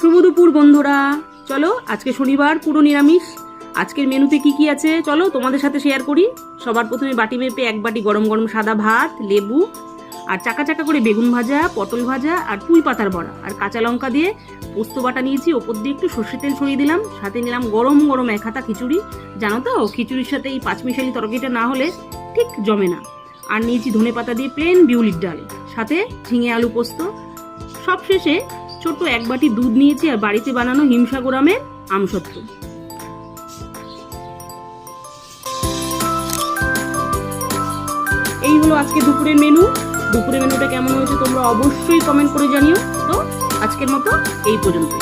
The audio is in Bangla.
শুভ দুপুর বন্ধুরা, চলো আজকে শনিবার পুরো নিরামিষ। আজকের মেনুতে কি কি আছে চলো তোমাদের সাথে শেয়ার করি। সবার প্রথমে বাটি মেপে এক বাটি গরম গরম সাদা ভাত, লেবু আর চাকা চাকা করে বেগুন ভাজা, পটল ভাজা আর পুঁই পাতার বড়া আর কাঁচা লঙ্কা দিয়ে পোস্ত বাটা নিয়েছি। ওপর দিয়ে একটু সর্ষের তেল ছড়িয়ে দিলাম। সাথে নিলাম গরম গরম এক হাতা খিচুড়ি। জানো তো খিচুড়ির সাথে এই পাঁচমিশালি তরকারিটা না হলে ঠিক জমে না। আর নিয়েছি ধনে পাতা দিয়ে প্লেন বিউলির ডাল, সাথে ঝিঙে আলু পোস্ত। সব শেষে ছোট্ট এক বাটি দুধ নিয়েছি আর বাড়িতে বানানো হিমসাগর আমের আমসত্ত্ব। এই হলো আজকে দুপুরের মেনু। দুপুরের মেনুটা কেমন হয়েছে তোমরা অবশ্যই কমেন্ট করে জানিও। তো আজকের মতো এই পর্যন্ত।